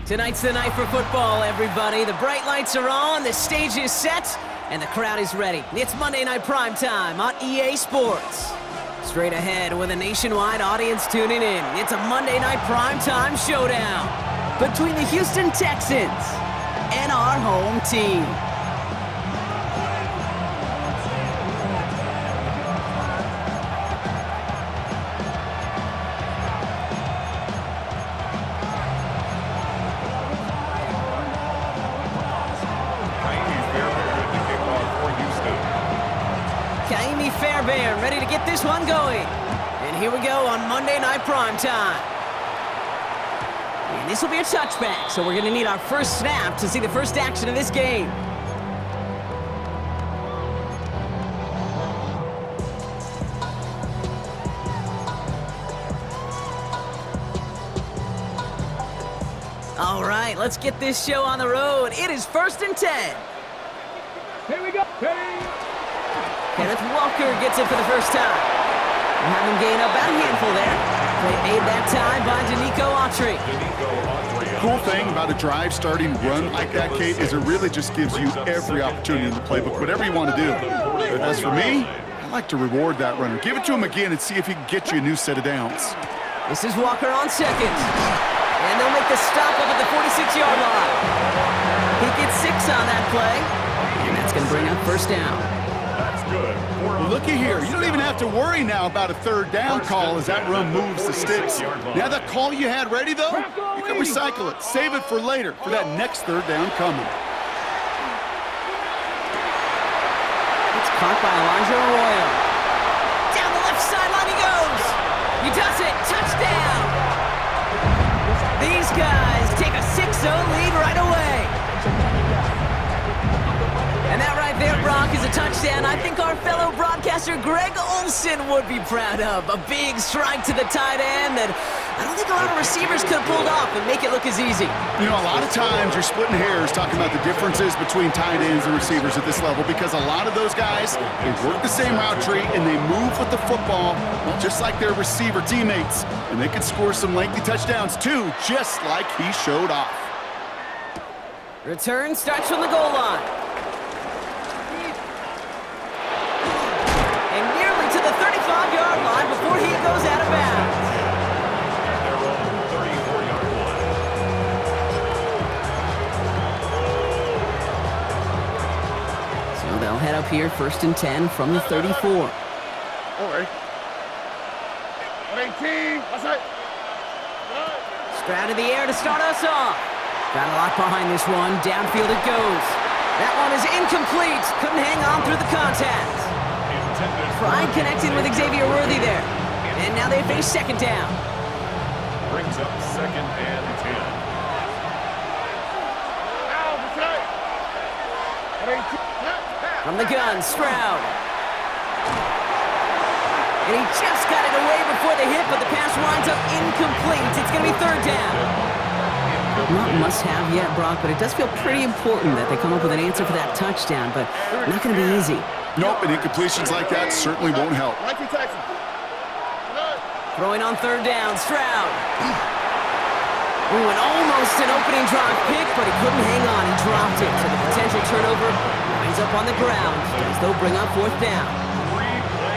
Tonight's the night for football, everybody. The bright lights are on, the stage is set, and the crowd is ready. It's Monday Night Primetime on EA Sports. Straight ahead with a nationwide audience tuning in, it's a Monday Night Primetime showdown between the Houston Texans and our home team. Ready to get this one going. And here we go on Monday Night Primetime. And this will be a touchback, so we're going to need our first snap to see the first action of this game. All right, let's get this show on the road. It is 1st and 10. Here we go. Kenneth Walker gets it for the first time. We'll have him gain about a handful there. Play made that time by DeNico Autry. Cool thing about a drive starting run like that, Kate, is it really just gives you every opportunity in the playbook, whatever you want to do. But as for me, I like to reward that runner. Give it to him again and see if he can get you a new set of downs. This is Walker on second. And they'll make the stop up at the 46-yard line. He gets 6 on that play. And that's going to bring up first down. Well, looky here. You don't even have to worry now about a third down call as that run moves the sticks. Now that call you had ready, though, you can recycle it. Save it for later for that next third down coming. It's caught by Elijah Arroyo. Down the left sideline he goes. He does it. Touchdown. These guys take a 6-0 lead right away. And that right there, Brock, is a touchdown I think our fellow broadcaster Greg Olsen would be proud of. A big strike to the tight end that I don't think a lot of receivers could have pulled off and make it look as easy. You know, a lot of times you're splitting hairs talking about the differences between tight ends and receivers at this level because a lot of those guys, they work the same route tree and they move with the football just like their receiver teammates. And they can score some lengthy touchdowns too, just like he showed off. Return starts from the goal line. To the 35-yard line before he goes out of bounds. They're on the 34-yard line. So they'll head up here 1st and 10 from the 34. All right. 18. That's it. Stroud in the air to start us off. Got a lot behind this one. Downfield it goes. That one is incomplete. Couldn't hang on through the contact. Pride connecting with Xavier Worthy there. And now they face second down. Brings up 2nd and 10. From the gun, Stroud. And he just got it away before the hit, but the pass winds up incomplete. It's going to be 3rd down. Not must-have yet, Brock, but it does feel pretty important that they come up with an answer for that touchdown, but not going to be easy. Nope, and incompletions like that certainly won't help. Throwing on 3rd down, Stroud. Ooh, and almost an opening drive pick, but he couldn't hang on. He dropped it, so the potential turnover winds up on the ground as they'll bring up 4th down.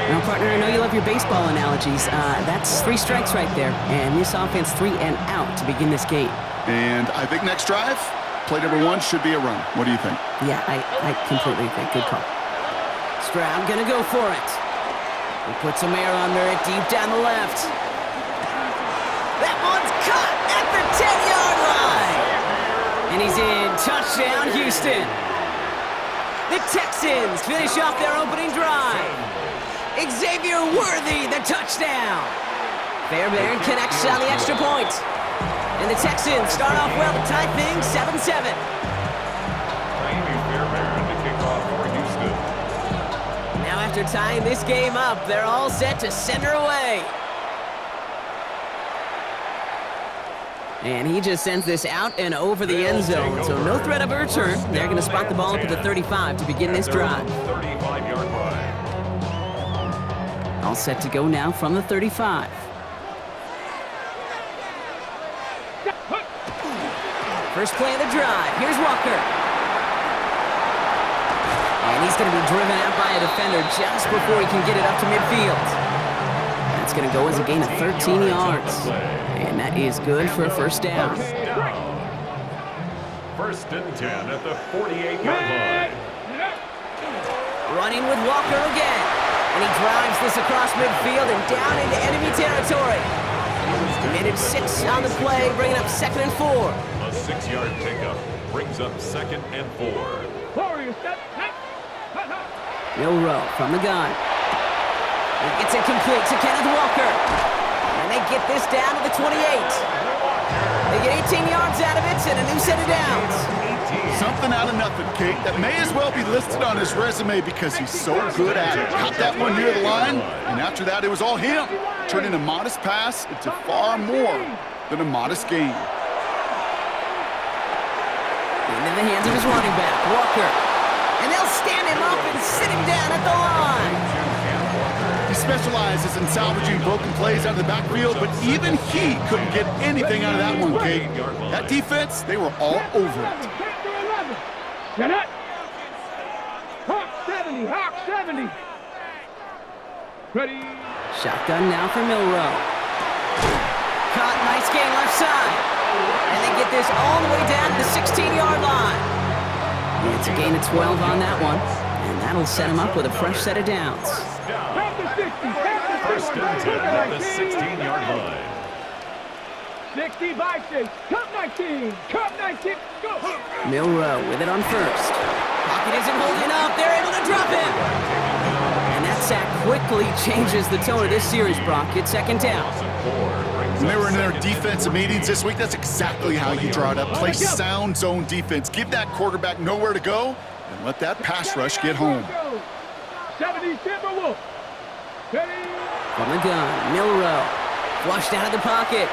Now, partner, I know you love your baseball analogies. That's 3 strikes right there, and this offense 3 and out to begin this game. And I think next drive, play number 1 should be a run. What do you think? Yeah, I completely think. Good call. Stroud gonna go for it. He puts some air under it deep down the left. That one's caught at the 10-yard line. And he's in. Touchdown, Houston. The Texans finish off their opening drive. Xavier Worthy, the touchdown. Fairbairn connects on the extra point. And the Texans start off well to tie things 7-7. After tying this game up, they're all set to send her away. And he just sends this out and over the end zone, so no threat of a return. They're going to spot the ball up at the 35 to begin this drive. 35-yard line. All set to go now from the 35. First play of the drive. Here's Walker. And he's going to be driven out by a defender just before he can get it up to midfield. That's going to go as a gain of 13 yards. And that is good for a first down. First and 10 at the 48-yard line. Running with Walker again. And he drives this across midfield and down into enemy territory. Committed 6 on the play, bringing up 2nd and 4. A 6-yard pickup brings up 2nd and 4. Milrow from the gun. He gets it complete to Kenneth Walker. And they get this down to the 28. They get 18 yards out of it and a new set of downs. Something out of nothing, Kate. That may as well be listed on his resume because he's so good at it. Got that one near the line, and after that, it was all him. Turning a modest pass into far more than a modest gain. Into the hands of his running back, Walker. And they'll stand him up and sit him down at the line. He specializes in salvaging broken plays out of the backfield, but even he couldn't get anything out of that one, Kate. That defense, they were all over it. Get it! Hawk 70, Hawk 70. Ready? Shotgun now for Milrow. Caught, nice gain left side. And they get this all the way down to the 16-yard line. It's a gain of 12 on that one. And that'll set him up with a fresh set of downs. First and 10 at the 16-yard line. 60 by 6. Cup 19. Cup 19. Go. Milrow with it on first. Pocket isn't holding up. They're able to drop him. And that sack quickly changes the tone of this series, Brock. It's 2nd down. When they were in their defensive meetings this week, that's exactly how you draw it up. Play sound zone defense. Give that quarterback nowhere to go and let that pass rush get home. 70 Timberwolf. Ready? From the gun, Milrow. Flushed out of the pocket.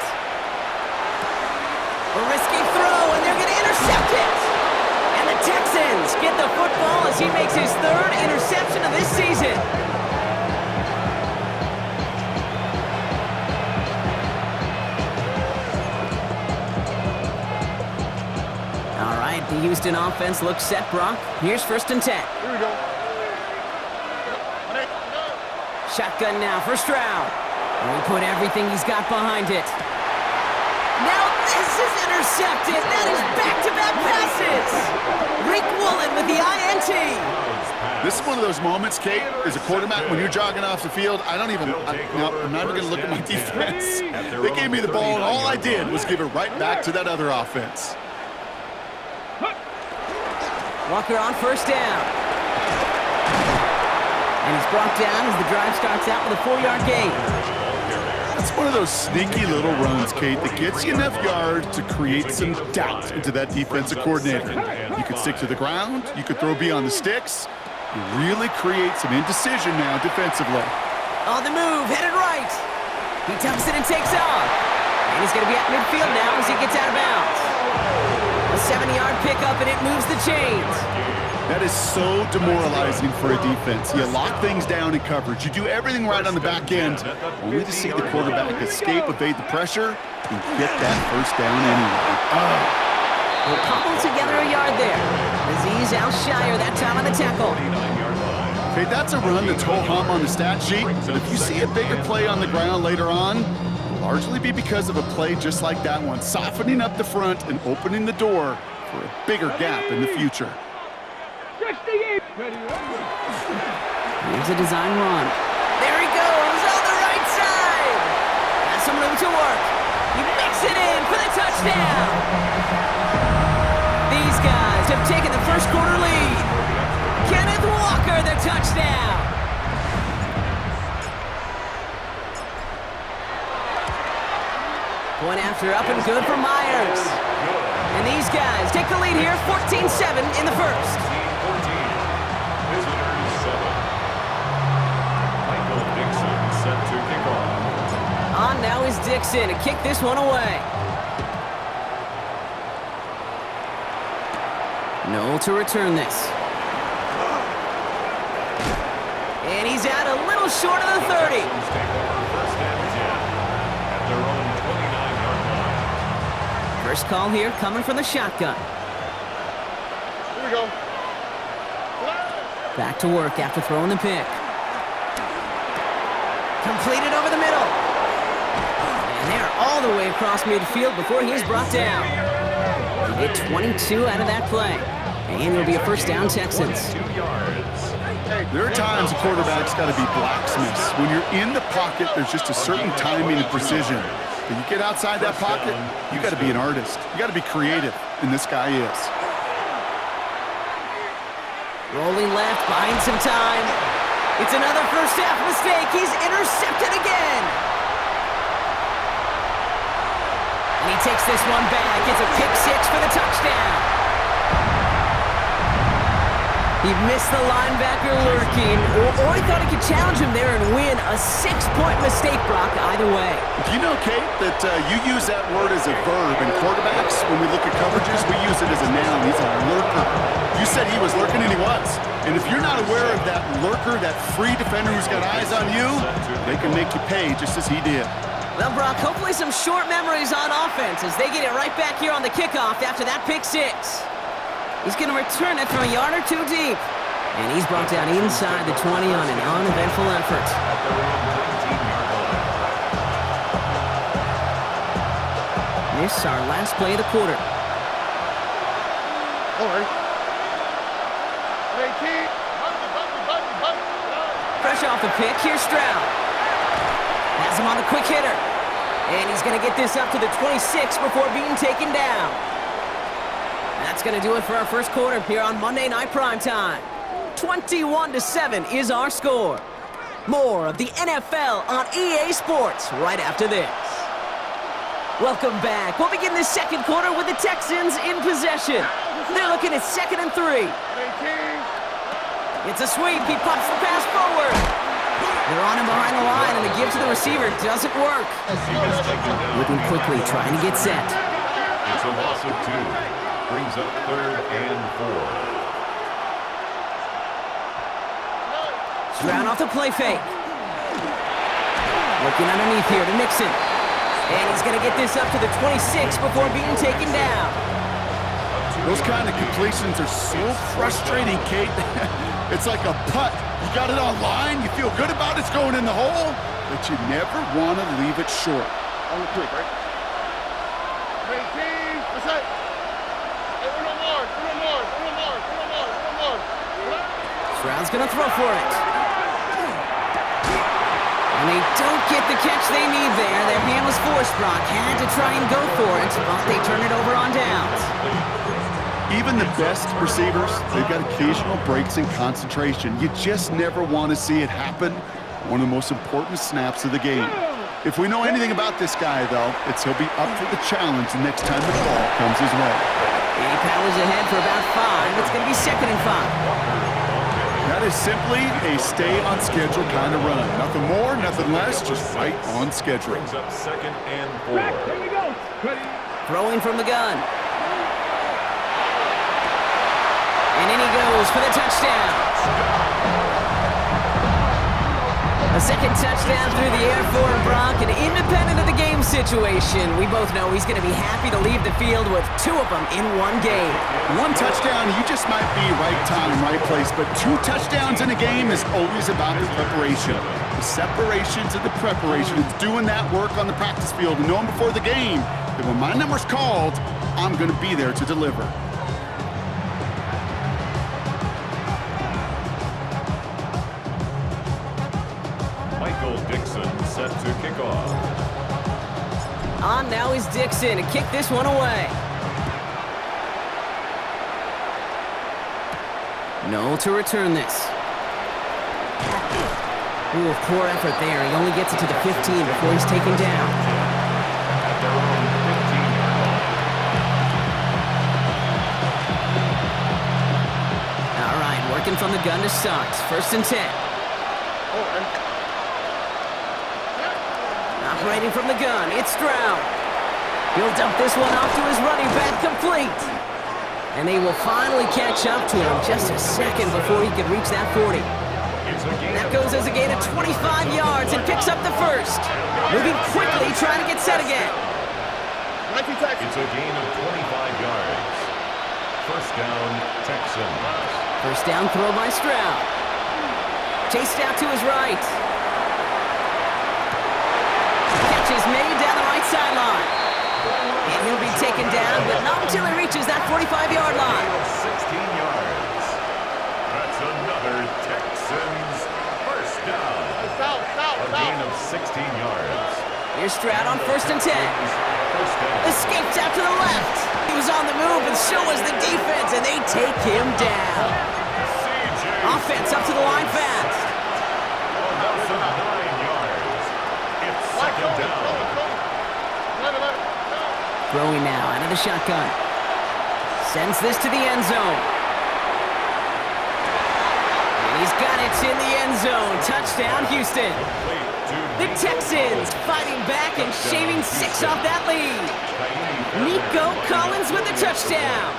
A risky throw, and they're going to intercept it. And the Texans get the football as he makes his 3rd interception of this season. All right, the Houston offense looks set, Brock. Here's 1st and 10. Here we go. Shotgun now for Stroud. And we put everything he's got behind it. Now this is intercepted. That is back-to-back passes. Rick Woolen with the INT. This is one of those moments, Kate, as a quarterback, when you're jogging off the field, I'm not even going to look at my defense. They gave me the ball, and all I did was give it right back to that other offense. Walker on 1st down. And he's brought down as the drive starts out with a 4-yard gain. That's one of those sneaky little runs, Kate, that gets you enough yards to create some doubt into that defensive coordinator. You could stick to the ground. You could throw beyond the sticks. You really create some indecision now defensively. On the move, headed right. He tucks it and takes off. And he's going to be at midfield now as he gets out of bounds. A 7-yard pickup, and it moves the chains. That is so demoralizing for a defense. You lock things down in coverage. You do everything right on the back end, only to see the quarterback escape, evade the pressure, and get that 1st down anyway. We'll cobble together a yard there. Aziz Al-Shire that time on the tackle. Okay, that's a run that's ho-hum on the stat sheet, but if you see a bigger play on the ground later on, it'll largely be because of a play just like that one, softening up the front and opening the door for a bigger gap in the future. Here's a design run. There he goes on the right side. Has some room to work. He makes it in for the touchdown. These guys have taken the 1st quarter lead. Kenneth Walker, the touchdown. Point after up and good for Myers. And these guys take the lead here, 14-7 in the 1st. On now is Dixon to kick this one away. Noel to return this. And he's out a little short of the 30. First call here coming from the shotgun. Here we go. Back to work after throwing the pick. Completed over the middle. And they're all the way across midfield before he's brought down. He get 22 out of that play. And it'll be a first down, Texans. 2 yards. There are times a quarterback's got to be blacksmiths. When you're in the pocket, there's just a certain timing and precision. When you get outside that pocket, you got to be an artist. You got to be creative, and this guy is. Rolling left, buying some time. It's another first half mistake. He's intercepted again. And he takes this one back. It's a pick six for the touchdown. He missed the linebacker lurking, or he thought he could challenge him there and win. A 6-point mistake, Brock, either way. Do you know, Kate, that you use that word as a verb in quarterbacks? When we look at coverages, we use it as a noun. He's a lurker. You said he was lurking, and he was. And if you're not aware of that lurker, that free defender who's got eyes on you, they can make you pay just as he did. Well, Brock, hopefully some short memories on offense as they get it right back here on the kickoff after that pick six. He's going to return it from a yard or two deep. And he's brought down inside the 20 on an uneventful effort. This is our last play of the quarter. All right. Fresh off the pick, here's Stroud. Has him on the quick hitter. And he's going to get this up to the 26 before being taken down. That's going to do it for our first quarter here on Monday Night Primetime. 21-7 is our score. More of the NFL on EA Sports right after this. Welcome back. We'll begin this second quarter with the Texans in possession. They're looking at 2nd and 3. It's a sweep. He pops the pass forward. They're on him behind the line, and the give to the receiver doesn't work. Moving quickly, trying to get set. It's a loss of 2. Brings up 3rd and 4. Stroud off the play fake. Looking underneath here to Mixon. And he's going to get this up to the 26 before being taken down. Those kind of completions are so frustrating, Kate. It's like a putt. You got it on line, you feel good about it's going in the hole, but you never want to leave it short. On the quick, right? Hey, team, what's that? Hey, uno more. Stroud's going to throw for it. And they don't get the catch they need there. Their hand was forced, Brock. Had to try and go for it, but they turn it over on downs. Even the best receivers, they've got occasional breaks in concentration. You just never want to see it happen. One of the most important snaps of the game. If we know anything about this guy, though, it's he'll be up for the challenge the next time the ball comes his way. He powers ahead for about 5. It's going to be 2nd and 5. That is simply a stay-on-schedule kind of run. Nothing more, nothing less, just right on schedule. Brings up 2nd and 4. Back, here we go. Ready. Throwing from the gun. And in he goes for the touchdown. A second touchdown through the air for Brock, and independent of the game situation, we both know he's going to be happy to leave the field with 2 of them in one game. One touchdown, you just might be right time, right place, but 2 touchdowns in a game is always about the preparation. The separations and the preparation. It's doing that work on the practice field and knowing before the game that when my number's called, I'm going to be there to deliver. Dixon set to kick off. On now is Dixon to kick this one away. No to return this. Ooh, poor effort there. He only gets it to the 15 before he's taken down. At their own 15-yard line. All right, working from the gun to start. 1st and 10. Operating from the gun, it's Stroud. He'll dump this one off to his running back, complete. And they will finally catch up to him just a second before he can reach that 40. That goes as a gain of 25 yards and picks up the first. Moving quickly, trying to get set again. 19 Texans. It's a gain of 25 yards. First down, Texans. First down throw by Stroud. Chased out to his right. Catch is made down the right sideline. And he'll be taken down, but not until he reaches that 45-yard line. 16 yards. That's another Texans first down. A gain of 16 yards. Here's Stroud on first and 10. First down. Escapes out to the left. He was on the move, and so was the defense, and they take him down. Offense up to the line fast. Nelson, 9 yards. It's second down. Throwing now out of the shotgun. Sends this to the end zone. And he's got it in the end zone. Touchdown, Houston. The Texans fighting back and shaving 6 off that lead. Nico Collins with the touchdown.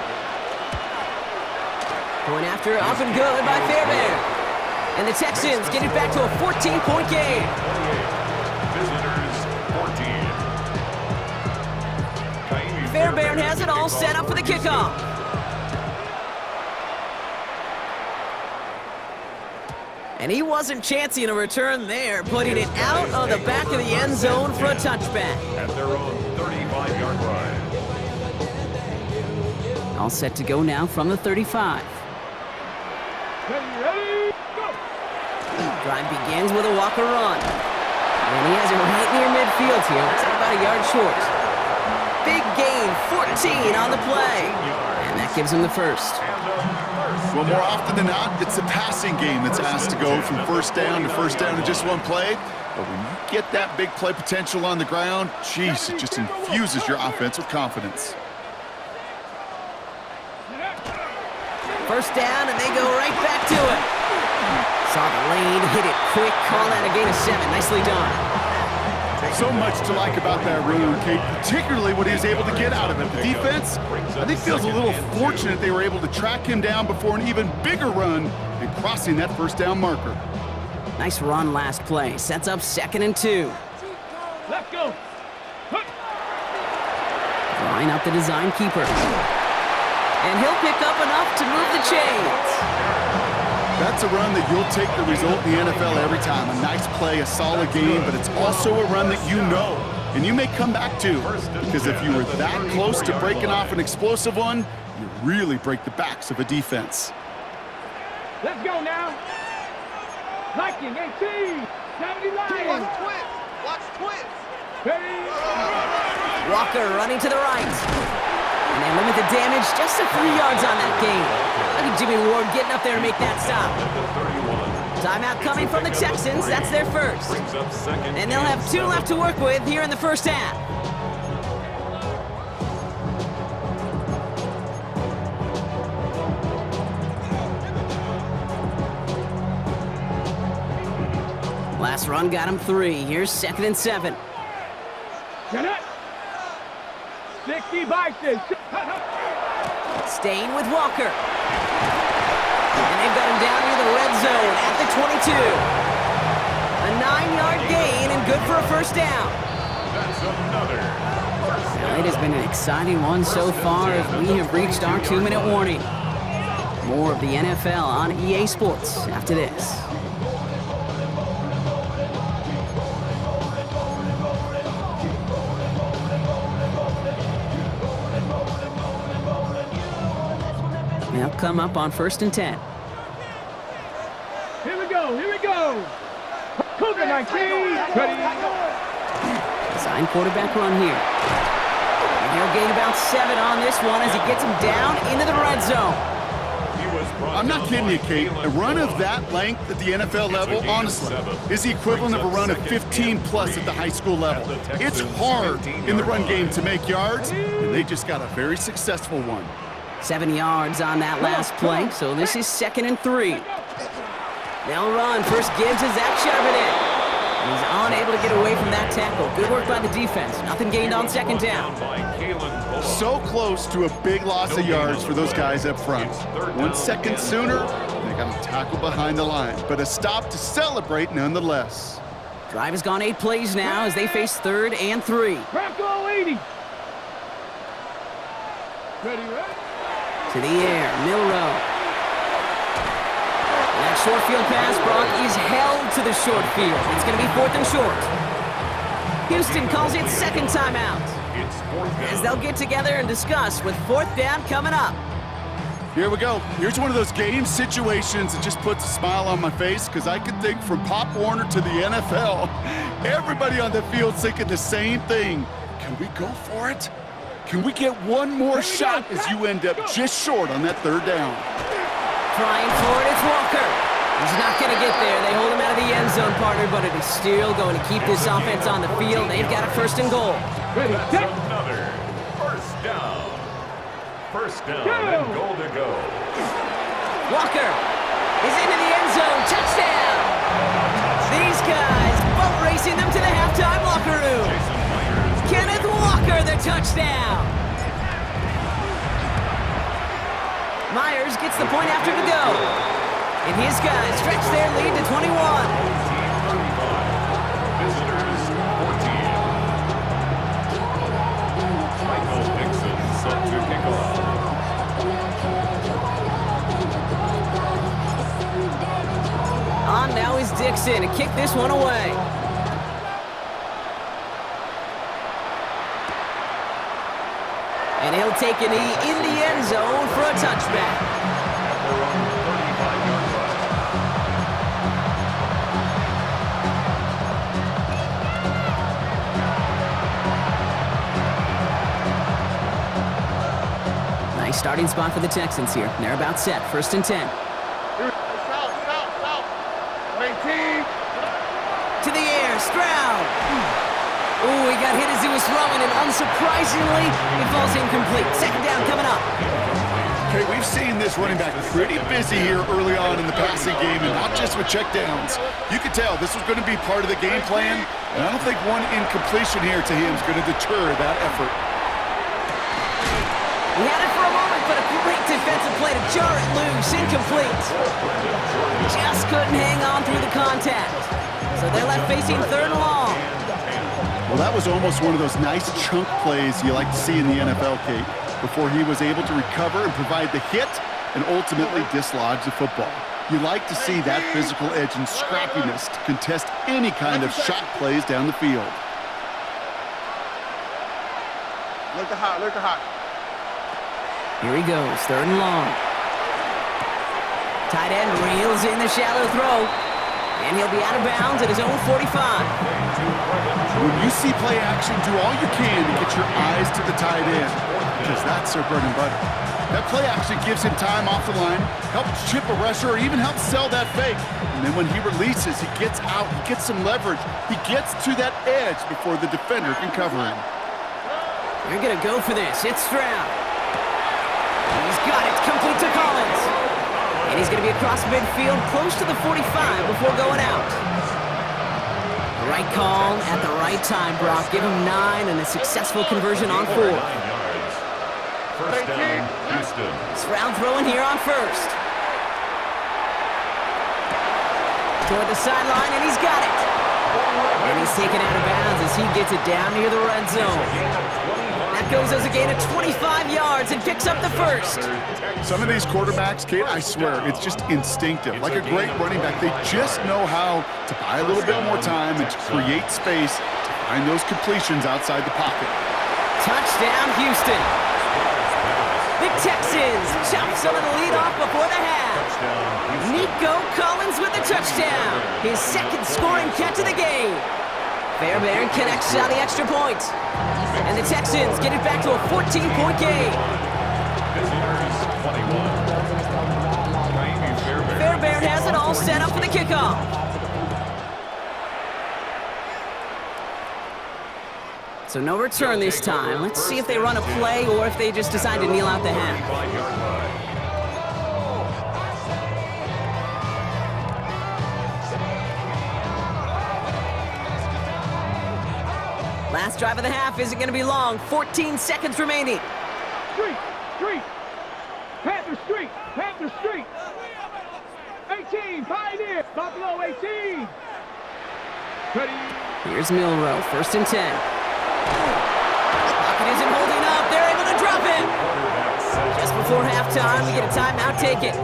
Going after up and good by Fairbairn. And the Texans get it back to a 14-point game. Visitors, 14. Fairbairn has it all set up for the kickoff. And he wasn't chancing a return there, putting it out of the back of the end zone for a touchback. At their own 35-yard line. All set to go now from the 35. Ready, go! Drive begins with a Walker run. And he has it right near midfield here. Looks like about a yard short. Big gain, 14 on the play. And that gives him the first. Well, more often than not, it's the passing game that's asked to go from first down to first down in just one play. But when you get that big play potential on the ground, geez, it just infuses your offense with confidence. First down, and they go right back to it. Saw the lane, hit it quick, call that a gain of 7. Nicely done. So much to like about that run, Kate, particularly what he was able to get out of it. The defense, I think, feels a little fortunate they were able to track him down before an even bigger run and crossing that first down marker. Nice run last play. Sets up 2nd and 2. Let's go. Line up the design keeper. And he'll pick up enough to move the chains. That's a run that you'll take the result in the NFL every time. A nice play, a solid game, but it's also a run that you know and you may come back to. Because if you were that close to breaking off an explosive one, you really break the backs of a defense. Let's go now. Liking 18. 79. Watch twins. Watch twins. Ready. Walker running to the right. And they limit the damage just to 3 yards on that gain. I think Jimmy Ward getting up there to make that stop. Timeout coming from the Texans. That's their first. And they'll have 2 left to work with here in the first half. Last run got him 3. Here's 2nd and 7. Get it. 60 Bison. Staying with Walker. And they've got him down near the red zone at the 22. A 9-yard gain and good for a first down. That's another. Now, it has been an exciting one so far as we have reached our 2-minute warning. More of the NFL on EA Sports after this. They'll come up on 1st and 10. Here we go. Here we go. Cougar 19. Ready. Design quarterback run here. And he'll gain about 7 on this one as he gets him down into the red zone. I'm not kidding you, Kate. A run of that length at the NFL level, honestly, is the equivalent of a run of 15-plus at the high school level. It's hard in the run game to make yards, and they just got a very successful one. 7 yards on that last play, so this is 2nd and 3. They'll run. First gives to Zach Charbonnet. He's unable to get away from that tackle. Good work by the defense. Nothing gained on 2nd down. So close to a big loss of yards for those guys up front. 1 second sooner, they got him tackled behind the line, but a stop to celebrate nonetheless. Drive has gone 8 plays now as they face 3rd and 3. Bronco 80. Ready, ready. To the air, Milrow. That short field pass, Brock, is held to the short field. It's going to be 4th and short. Houston calls it second timeout. It's 4th down. As they'll get together and discuss with 4th down coming up. Here we go. Here's one of those game situations that just puts a smile on my face because I can think from Pop Warner to the NFL. Everybody on the field's thinking the same thing. Can we go for it? Can we get one more shot as you end up just short on that 3rd down? Trying for it, it's Walker. He's not going to get there. They hold him out of the end zone, partner, but it is still going to keep this offense on the field. They've got a 1st and goal. Ready, set. Another 1st down. 1st down and goal to go. Walker is into the end zone. Touchdown! These guys both racing them to the halftime locker room. Kenneth Walker, the touchdown. Myers gets the point after to go. And his guys stretch their lead to 21. 35. Visitors 14. Michael Dixon set to kick off. On now is Dixon to kick this one away. And he'll take a knee in the end zone for a touchback. Their own 35-yard line. Nice starting spot for the Texans here. They're about set. 1st and 10. South. 19. To the air, Stroud. Ooh, he got hit as he was throwing, and unsurprisingly, it falls incomplete. 2nd down coming up. Okay, we've seen this running back pretty busy here early on in the passing game, and not just with checkdowns. You could tell this was going to be part of the game plan, and I don't think one incompletion here to him is going to deter that effort. He had it for a moment, but a great defensive play to jar it loose. Incomplete. Just couldn't hang on through the contact. So they're left facing 3rd and long. Well, that was almost one of those nice chunk plays you like to see in the NFL, Kate, before he was able to recover and provide the hit and ultimately dislodge the football. You like to see that physical edge and scrappiness to contest any kind of shot plays down the field. Look at hot. Here he goes, 3rd and long. Tight end reels in the shallow throw. And he'll be out of bounds at his own 45. When you see play action, do all you can to get your eyes to the tight end, because that's their bread and butter. That play action gives him time off the line, helps chip a rusher, or even helps sell that fake. And then when he releases, he gets out, he gets some leverage. He gets to that edge before the defender can cover him. They're going to go for this. It's Stroud. He's got it. Complete to Collins. And he's going to be across midfield, close to the 45 before going out. The right call at the right time, Brock. Give him 9 and a successful conversion on 4. 9 yards. 1st down, Houston. Stroud throwing here on 1st. Toward the sideline, and he's got it. And he's taken out of bounds as he gets it down near the red zone. That goes as a gain of 25 yards and picks up the 1st. Some of these quarterbacks, Kate, I swear, it's just instinctive. Like a great running back, they just know how to buy a little bit more time and to create space to find those completions outside the pocket. Touchdown, Houston. The Texans chop some of the lead off before the half. Nico Collins with the touchdown. His 2nd scoring catch of the game. Fairbairn connects on the extra point. And the Texans get it back to a 14-point game. Visitors 21. Fairbairn has it all set up for the kickoff. So no return this time. Let's see if they run a play or if they just decide to kneel out the half. Last drive of the half isn't going to be long. 14 seconds remaining. Street. Panther Street. 18, Pioneer. Buffalo 18. Ready. Here's Milrow, 1st and 10. Pocket isn't holding up. They're able to drop him. before halftime. We get a timeout, take it.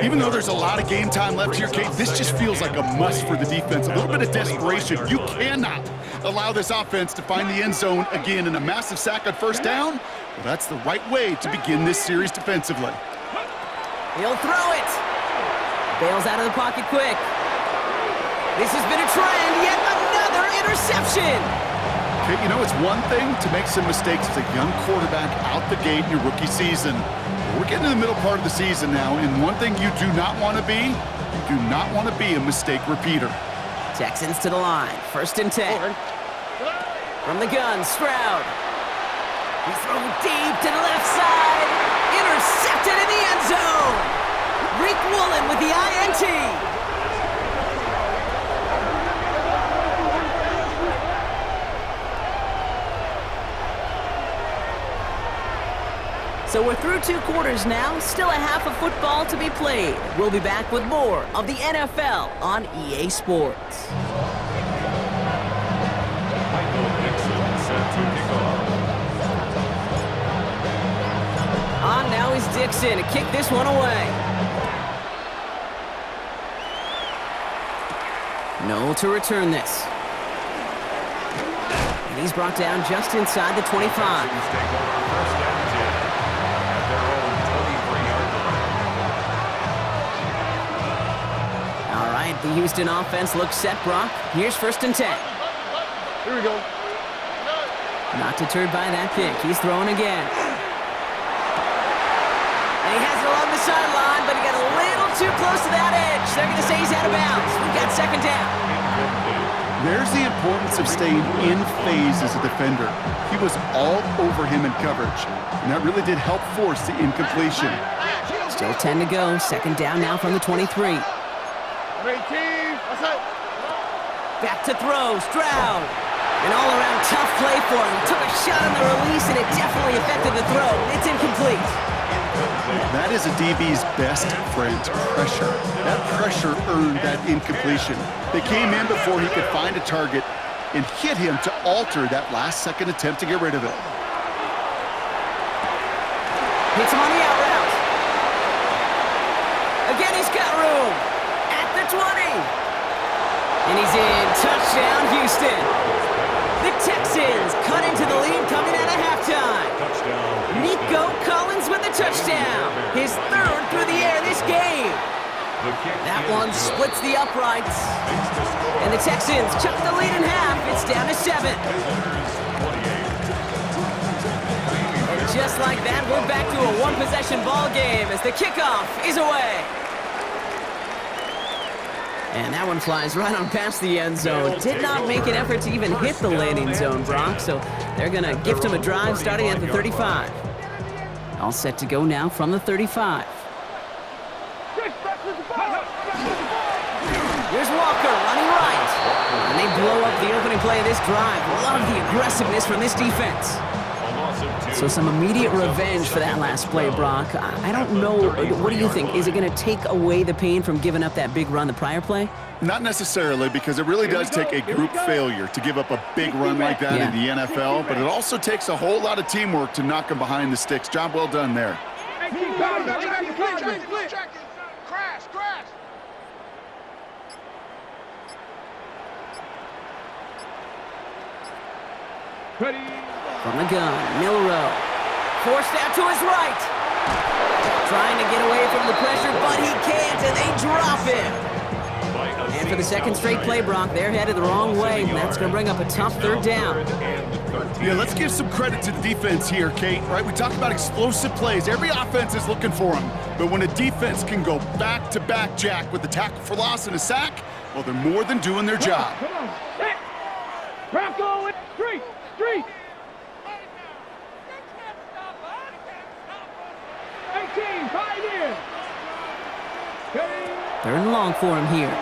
Even though there's a lot of game time left here, Kate, this just feels like a must for the defense. A little bit of desperation. You cannot allow this offense to find the end zone again, and a massive sack on first down. Well, that's the right way to begin this series defensively. He'll throw it. Bails out of the pocket quick. This has been a trend. Yet another interception. Okay, you know, it's one thing to make some mistakes as a young quarterback out the gate in your rookie season. We're getting in the middle part of the season now, and one thing you do not want to be, you do not want to be a mistake repeater. Texans to the line. 1st and 10. From the gun, Stroud. He's thrown deep to the left side. Intercepted in the end zone. Reek Woolen with the INT. So we're through 2 quarters now, still a half of football to be played. We'll be back with more of the NFL on EA Sports. Michael Dixon set to kick off. On now is Dixon to kick this one away. Noel to return this. And he's brought down just inside the 25. Texans take over 1st and 10 at their own 23-yard line. All right, the Houston offense looks set, Brock. Here's 1st and 10. Here we go. Not deterred by that kick. He's throwing again. And he has it along the sideline, but he got a little too close to that edge. They're going to say he's out of bounds. We've got 2nd down. There's the importance of staying in phase as a defender. He was all over him in coverage, and that really did help force the incompletion. Still 10 to go. 2nd down now from the 23. Back to throw. Stroud. An all-around tough play for him. Took a shot on the release, and it definitely affected the throw. It's incomplete. That is a DB's best friend, pressure. That pressure earned that incompletion. They came in before he could find a target and hit him to alter that last-second attempt to get rid of it. Hits him on the out route. Again, he's got room. At the 20. And he's in. Touchdown, Houston. The Texans cut into the lead coming out of halftime. Touchdown. Nico Collins with the touchdown. His 3rd through the air this game. That one splits the uprights. And the Texans cut the lead in half. It's down to 7. And just like that, we're back to a 1-possession ball game as the kickoff is away. And that one flies right on past the end zone. Did not make an effort to even hit the landing zone, Brock. So they're going to gift him a drive starting at the 35. All set to go now from the 35. Here's Walker running right. And they blow up the opening play of this drive. Love the aggressiveness from this defense. So some immediate revenge for that last play, Brock. I don't know. What do you think? Is it going to take away the pain from giving up that big run the prior play? Not necessarily, because it really does take a group failure to give up a big run like that in the NFL, but it also takes a whole lot of teamwork to knock them behind the sticks. Job well done there. Crash. Ready. From the gun, Milrow. Forced out to his right. Trying to get away from the pressure, but he can't, and they drop him. And for the 2nd straight play, Brock, they're headed the wrong way, and that's going to bring up a tough 3rd down. Yeah, let's give some credit to the defense here, Kate, right? We talk about explosive plays. Every offense is looking for them. But when a defense can go back-to-back, Jack, with a tackle for loss and a sack, well, they're more than doing their job. Come on. Set. Bronco, street. 18, 5 in. 3rd and long for him here.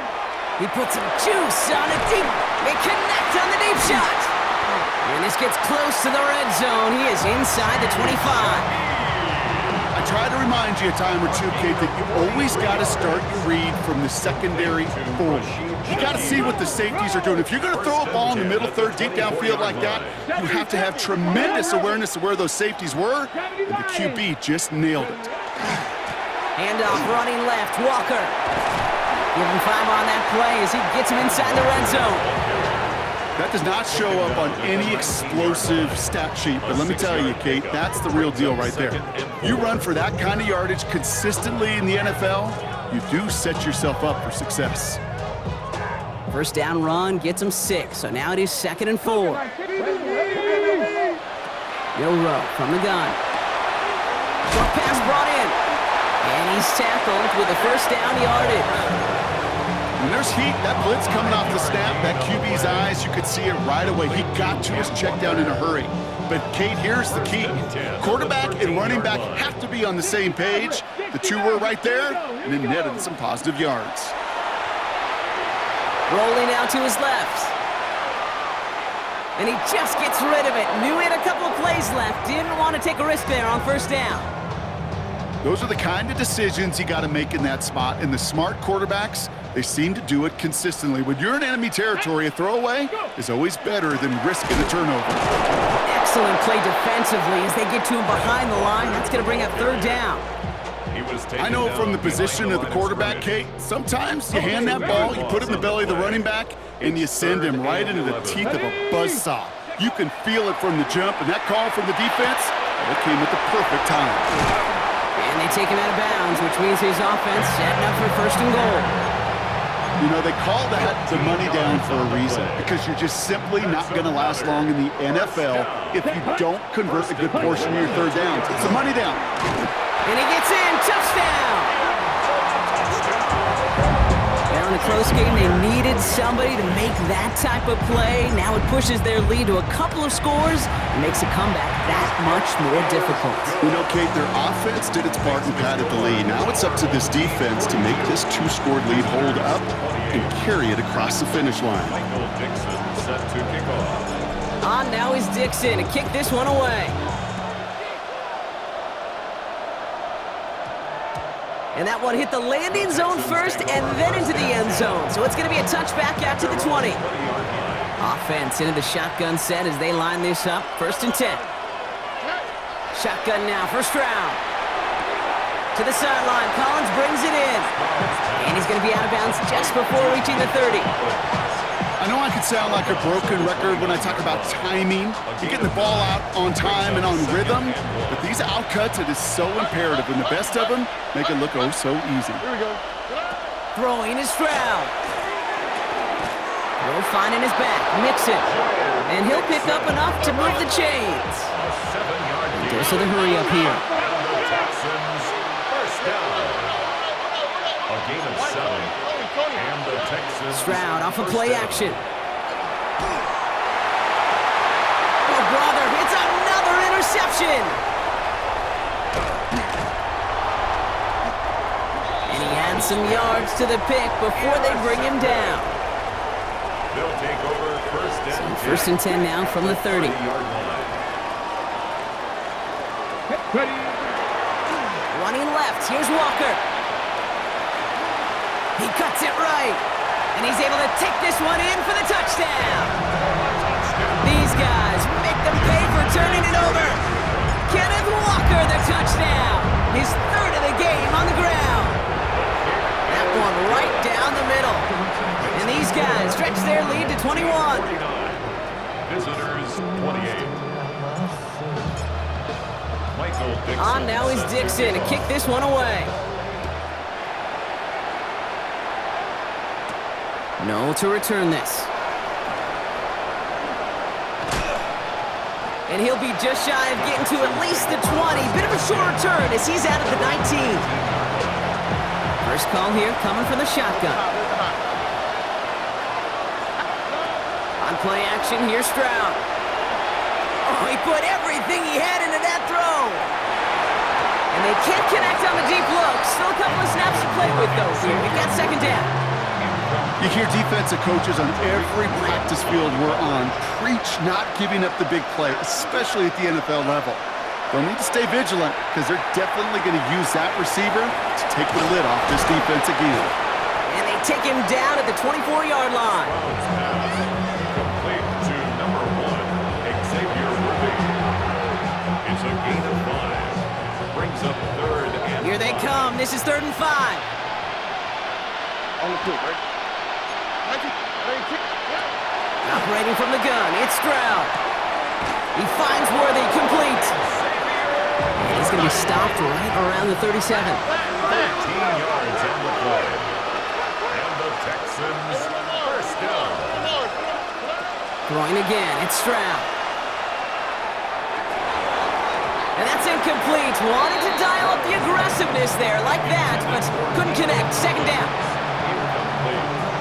He puts some juice on it deep. They connect on the deep shot. And this gets close to the red zone. He is inside the 25. I try to remind you a time or two, Kate, that you always got to start your read from the secondary forward. You got to see what the safeties are doing. If you're going to throw a ball in the middle third, deep downfield like that, you have to have tremendous awareness of where those safeties were, and the QB just nailed it. Handoff running left, Walker. Give him 5 on that play as he gets him inside the red zone. That does not show up on any explosive stat sheet, but let me tell you, Kate, that's the real deal right there. You run for that kind of yardage consistently in the NFL, you do set yourself up for success. First down run gets him 6, so now it is 2nd and 4. DoLo from the gun. Short pass brought in. And he's tackled with a first down yardage. When there's heat, that blitz coming off the snap, that QB's eyes, you could see it right away. He got to his check down in a hurry. But, Kate, here's the key. Quarterback and running back have to be on the same page. The two were right there, and it netted some positive yards. Rolling out to his left. And he just gets rid of it. Knew he had a couple of plays left. Didn't want to take a risk there on first down. Those are the kind of decisions you got to make in that spot. And the smart quarterbacks, they seem to do it consistently. When you're in enemy territory, a throwaway is always better than risking a turnover. Excellent play defensively as they get to him behind the line. That's going to bring up third down. I know from the position of the quarterback, Kate, sometimes you hand that ball, you put it in the belly of the running back, and you send him right into the teeth of a buzzsaw. You can feel it from the jump, and that call from the defense, it came at the perfect time. And they take him out of bounds, which means his offense setting up for first and goal. You know, they call that the money down for a reason, because you're just simply not going to last long in the NFL if you don't convert a good portion of your third downs. It's a money down. And he gets in, touchdown! Now in a close game, they needed somebody to make that type of play. Now it pushes their lead to a couple of scores and makes a comeback that much more difficult. You know, Kate, their offense did its part and padded the lead. Now it's up to this defense to make this 2-score lead hold up and carry it across the finish line. Set to kick off. On now is Dixon to kick this one away. And that one hit the landing zone first and then into the end zone. So it's going to be a touchback out to the 20. Offense into the shotgun set as they line this up. 1st and 10. Shotgun now, first round. To the sideline, Collins brings it in. And he's going to be out of bounds just before reaching the 30. I know I could sound like a broken record when I talk about timing. You're getting the ball out on time and on rhythm, but these outcuts, it is so imperative, and the best of them make it look oh so easy. Here we go. Throwing is Stroud. Throw finding his back, Mixon. And he'll pick up enough to move the chains. Goes to the hurry up here. Texans first down. A gain of 7. And the Texans Stroud off of play action. Oh, brother, it's another interception. And he adds some yards to the pick before they bring him down. They'll take over First and 10 now from the 30. Ready. Running left, here's Walker. He cuts it right, and he's able to take this one in for the touchdown. These guys make them pay for turning it over. Kenneth Walker, the touchdown. His 3rd of the game on the ground. That one right down the middle. And these guys stretch their lead to 21. Visitors 28. Michael Dixon. On now is Dixon to kick this one away. No to return this. And he'll be just shy of getting to at least the 20. Bit of a short return as he's out of the 19. First call here coming from the shotgun. On play action, here's Stroud. Oh, he put everything he had into that throw. And they can't connect on the deep look. Still a couple of snaps to play with, though, here. We've got 2nd down. You hear defensive coaches on every practice field we're on preach not giving up the big play, especially at the NFL level. They'll need to stay vigilant because they're definitely going to use that receiver to take the lid off this defense again. And they take him down at the 24-yard line. Complete to number 1, Xavier Worthy. It's a gain of 5. Brings up 3rd and Here they 5. come. This is 3rd and 5. On the field, right? Operating from the gun, it's Stroud. He finds Worthy, complete. And he's going to be stopped right around the 37. 13 yards on the play. And the Texans first down. Throwing again, it's Stroud. And that's incomplete. Wanted to dial up the aggressiveness there like that, but couldn't connect. 2nd down. Incomplete.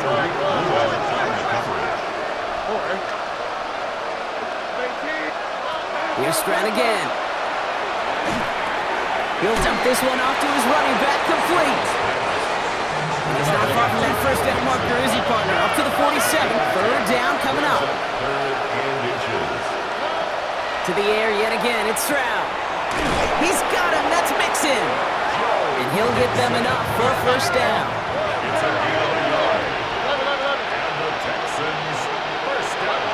Tariq Woolen on the coverage. Here's Stroud again. He'll dump this one off to his running back, complete. And he's not far from that first down marker, is he, partner? Up to the 47. 3rd down coming up. 3rd and inches. To the air yet again, it's Stroud. He's got him, that's Mixon. And he'll get them enough for a first down. It's a gain of a yard. And the Texans first down.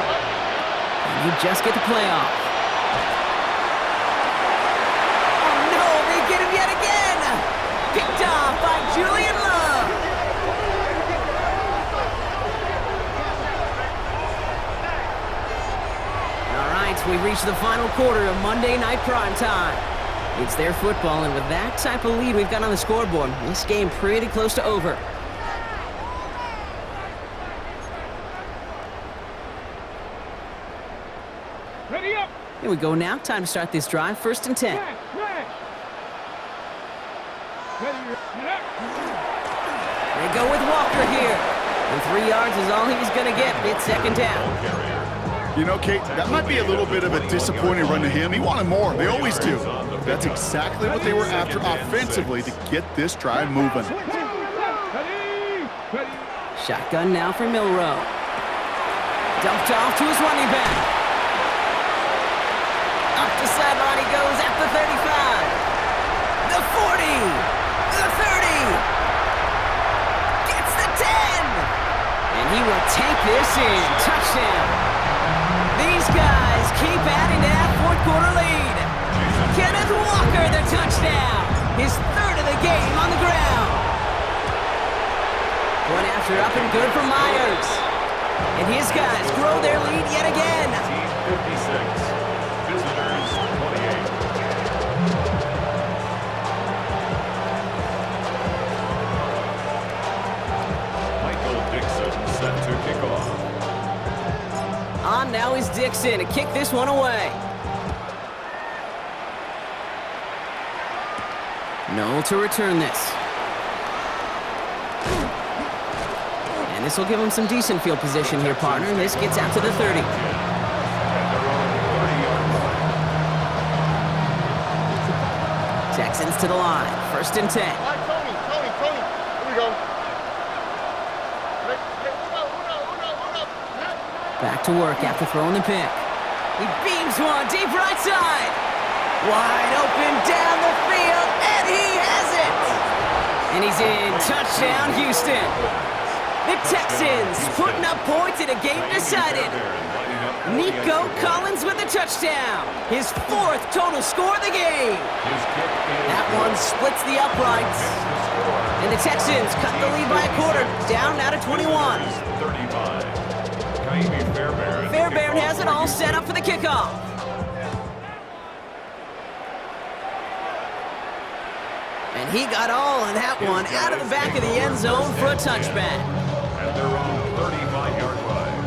And you just get the playoff. Oh no, they get him yet again. Picked off by Julian Love. All right, we've reached the final quarter of Monday Night Primetime. It's their football, and with that type of lead we've got on the scoreboard, this game pretty close to over. Ready up. Here we go now. Time to start this drive. 1st and 10. Smash, smash. Ready, get up. They go with Walker here. And 3 yards is all he's going to get. It's 2nd down. You know, Kate, that might be a little bit of a disappointing run to him. He wanted more. They always do. That's exactly what they were after offensively to get this drive moving. Ready, ready. Shotgun now for Milrow. Dumped off to his running back. Up the sideline he goes at the 35. The 40. The 30. Gets the 10. And he will take this in. Touchdown. These guys keep adding to that 4th quarter lead. Kenneth Walker, the touchdown. His 3rd of the game on the ground. One after up and good for Myers. And his guys grow their lead yet again. 56. Visitors 28. Michael Dixon set to kick off. On now is Dixon to kick this one away. Noel to return this. And this will give him some decent field position here, partner. This gets out to the 30. Texans to the line. 1st and 10. Tony. Here we go. Back to work after throwing the pick. He beams one deep right side. Wide open down the field, and he has it. And he's in. Touchdown, Houston. The Texans putting up points in a game decided. Nico Collins with a touchdown. His 4th total score of the game. That one splits the uprights. And the Texans cut the lead by a quarter, down now to 21. 35. Fairbairn has it all set up for the kickoff. And he got all of that one out of the back of the end zone for a touchback. And they're on 35-yard line.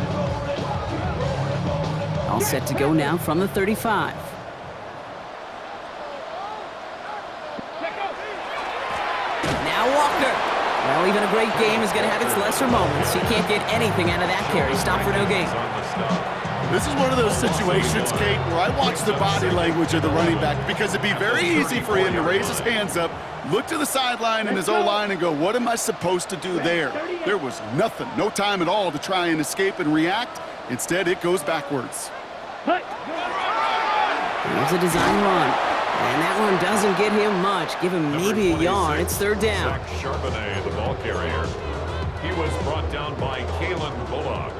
All set to go now from the 35. Now Walker. Well, even a great game is going to have its lesser moments. He can't get anything out of that carry. Stop for no gain. This is one of those situations, Kate, where I watch the body language of the running back because it'd be very easy for him to raise his hands up, look to the sideline and his O-line and go, what am I supposed to do there? There was nothing, no time at all to try and escape and react. Instead, it goes backwards. Here's Here's a design run. And that one doesn't get him much. Give him maybe a yard. It's third down. Zach Charbonnet, the ball carrier. He was brought down by Kalen Bullock.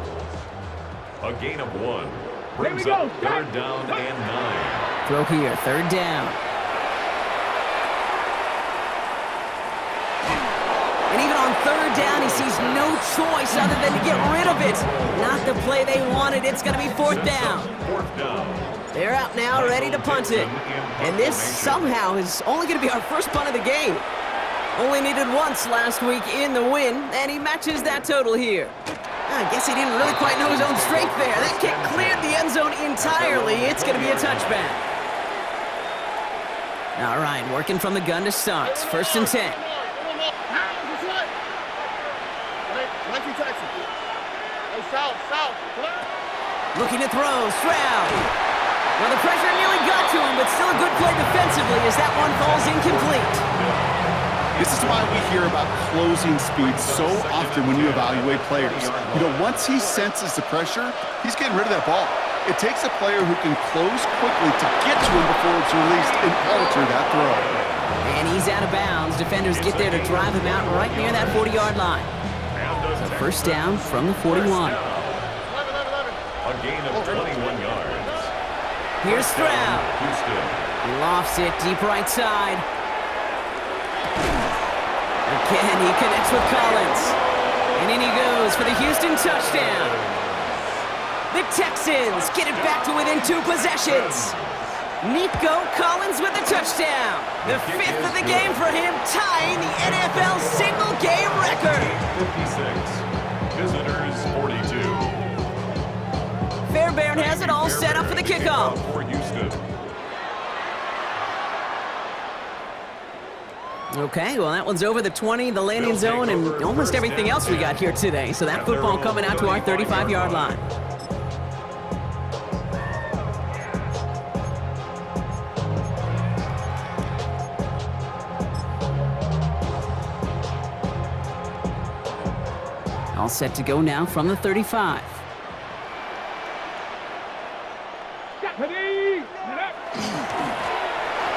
A gain of 1. Brings up third down and 9. Throw here, third down. And even on third down, he sees no choice other than to get rid of it. Not the play they wanted. It's going to be fourth down. Fourth down. They're out now, ready to punt it. And this somehow is only going to be our first punt of the game. Only needed once last week in the win, and he matches that total here. I guess he didn't really quite know his own strength there. That kick cleared the end zone entirely. It's going to be a touchback. All right, working from the gun to start. First and 10. Looking to throw, Stroud. Well, the pressure nearly got to him, but still a good play defensively as that one falls incomplete. This is why we hear about closing speed so often when you evaluate players. You know, once he senses the pressure, he's getting rid of that ball. It takes a player who can close quickly to get to him before it's released and alter that throw. And he's out of bounds. Defenders get there to drive him out right near that 40-yard line. So first down from the 41. A gain of 21 yards. Here's Stroud. Houston. He lofts it deep right side. Again, he connects with Collins. And in he goes for the Houston touchdown. The Texans get it back to within 2 possessions. Nico Collins with the touchdown. The 5th of the game for him, tying the NFL single-game record. 56. Visitors 42. Fairbairn has it all set up for the kickoff. For Houston. Okay, well, that one's over the 20, the landing zone, and almost everything else we got here today. So that football coming out to our 35-yard line. All set to go now from the 35.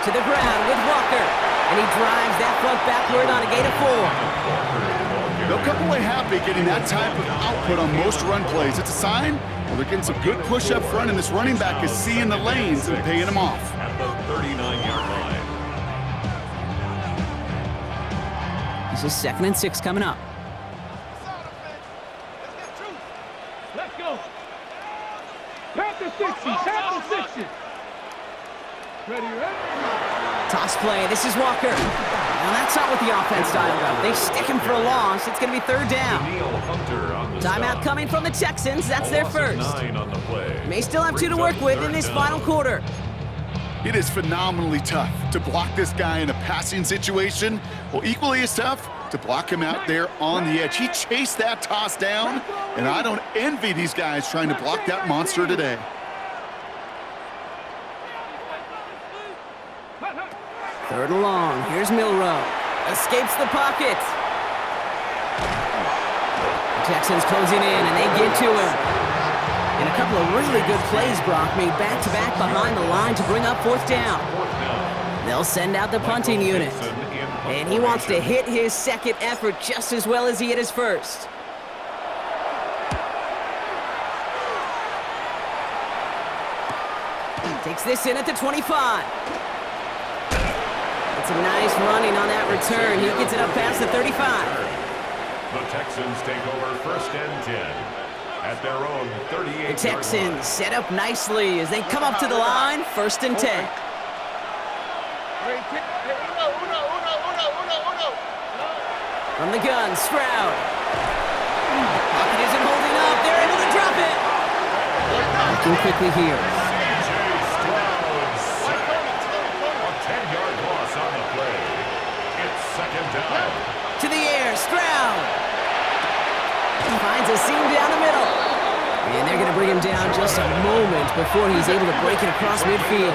To the ground with Walker. And he drives that front backward on a gain of 4. They'll come away happy getting that type of output on most run plays. It's a sign well, they're getting some good push up front, and this running back is seeing the lanes and paying them off. At the 39-yard line. This is 2nd and 6 coming up. Let's go. Tap the 60. Tap the 60. Ready, ready? Toss play. This is Walker. Now that's not what the offense dialed up. They stick him for a loss. It's going to be third down. Timeout coming from the Texans. That's their first. 9 on the play. May still have 2 to work with in this final quarter. It is phenomenally tough to block this guy in a passing situation. Well, equally as tough to block him out there on the edge. He chased that toss down, and I don't envy these guys trying to block that monster today. Third and long. Here's Milrow. Escapes the pocket. The Texans closing in, and they get to him. And a couple of really good plays, Brock, made back-to-back behind the line to bring up fourth down. They'll send out the punting unit. And he wants to hit his second effort just as well as he hit his first. Takes this in at the 25. It's a nice running on that return. He gets it up past the 35. The Texans take over first and 10 at their own 38. The Texans set up nicely as they come up to the line, first and 10. From the gun, Stroud. Pocket isn't holding up. They're able to drop it. Looking quickly here. To the air, Stroud. He finds a seam down the middle. And they're going to bring him down just a moment before he's able to break it across midfield.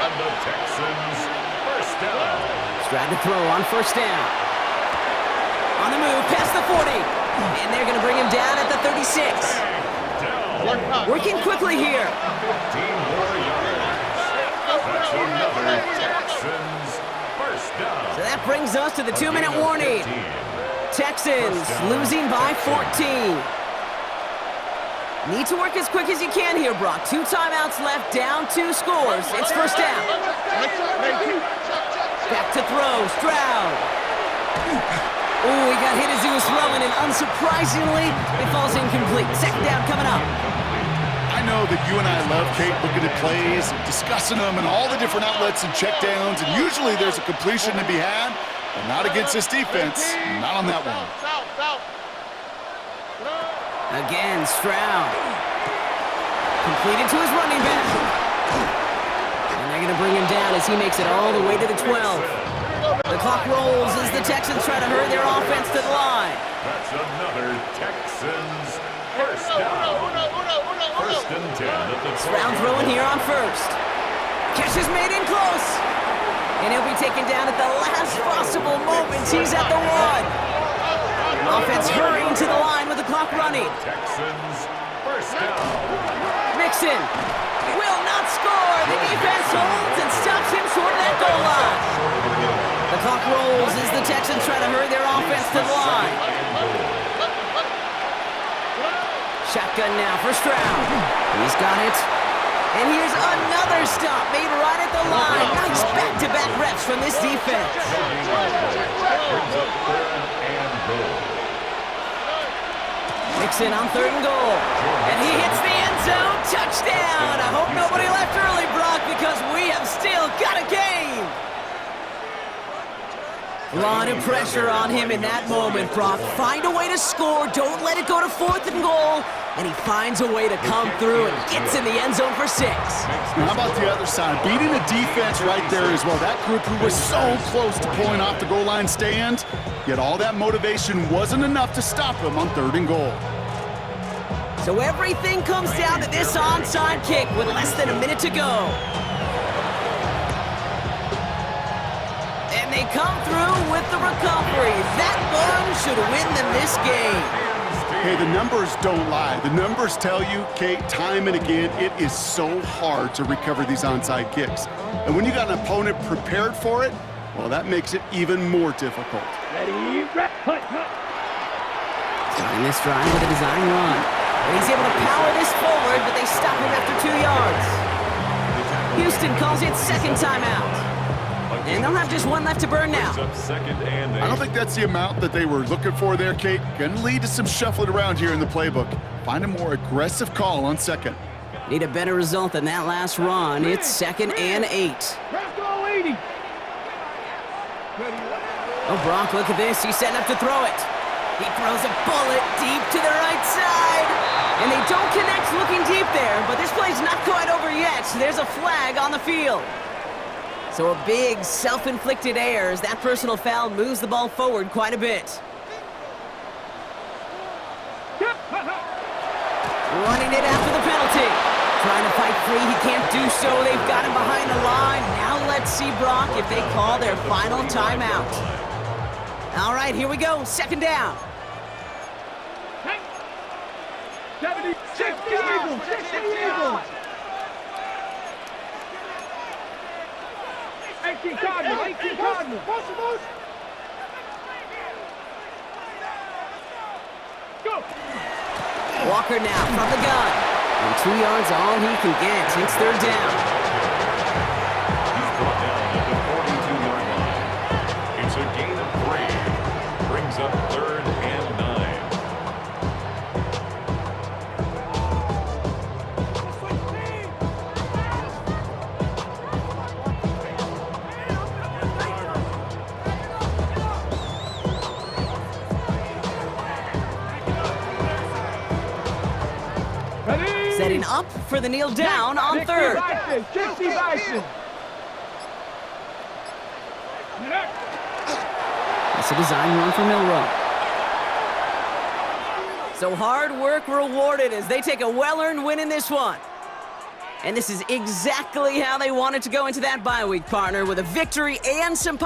And the Texans first down. Stroud to throw on first down. On the move, past the 40. And they're going to bring him down at the 36. Working quickly here. 15 more brings us to the 2-minute warning. Texans losing by 14. Need to work as quick as you can here, Brock. 2 timeouts left, down 2 scores. It's first down. Back to throw, Stroud. Ooh, he got hit as he was throwing, and unsurprisingly, it falls incomplete. Second down coming up. I know that you and I love, Kate, looking at plays, discussing them, and all the different outlets and checkdowns, and usually there's a completion to be had, but not against this defense. Not on that one. Again, Stroud. Completed to his running back. And they're going to bring him down as he makes it all the way to the 12. The clock rolls as the Texans try to hurry their offense to the line. That's another Texans first down. First and 10 at the 12. Stroud throwing here on first. Catch is made in close. And he'll be taken down at the last possible moment. He's at the 1. Offense hurrying to the line with the clock running. Texans first down. Mixon will not score. The defense holds and stops him short of that goal line. The clock rolls as the Texans try to hurry their offense to the line. Shotgun now for Stroud. He's got it. And here's another stop made right at the line. Nice back-to-back reps from this defense. Mixon on 3rd and goal. And he hits the end zone. Touchdown! I hope nobody left early, Brock, because we have still got a game. A lot of pressure on him in that moment, Brock. Find a way to score. Don't let it go to 4th and goal. And he finds a way to come through and gets in the end zone for 6. Now, how about the other side? Beating the defense right there as well. That group who was so close to pulling off the goal line stand, yet all that motivation wasn't enough to stop him on 3rd and goal. So everything comes down to this onside kick with less than a minute to go. And they come through with the recovery. That one should win them this game. Hey, the numbers don't lie. The numbers tell you, Kate, time and again, it is so hard to recover these onside kicks. And when you got an opponent prepared for it, well, that makes it even more difficult. Ready, hunt. Starting this drive with a design run. And he's able to power this forward, but they stop him after 2 yards. Houston calls it second timeout. And they'll have just 1 left to burn now. I don't think that's the amount that they were looking for there, Kate. Going to lead to some shuffling around here in the playbook. Find a more aggressive call on 2nd. Need a better result than that last run. It's 2nd and 8. Oh, Brock, look at this. He's setting up to throw it. He throws a bullet deep to the right side. And they don't connect looking deep there, but this play's not quite over yet. There's a flag on the field. So a big self-inflicted error as that personal foul moves the ball forward quite a bit. Running it after the penalty. Trying to fight free, he can't do so. They've got him behind the line. Now let's see, Brock, if they call their final timeout. All right, here we go. 2nd down. 60 Eagles. 60 Eagles. 18 Cardinals. 18 Cardinals. Go. Walker now from the gun. And 2 yards all he can get. It's 3rd down. He's brought down at the 42-yard line. It's a gain of 3. Brings up 3rd and 9. Setting up for the kneel down on 3rd. 60 Bison. That's a design run for Milrow. So hard work rewarded as they take a well-earned win in this one. And this is exactly how they wanted to go into that bye week, partner, with a victory and some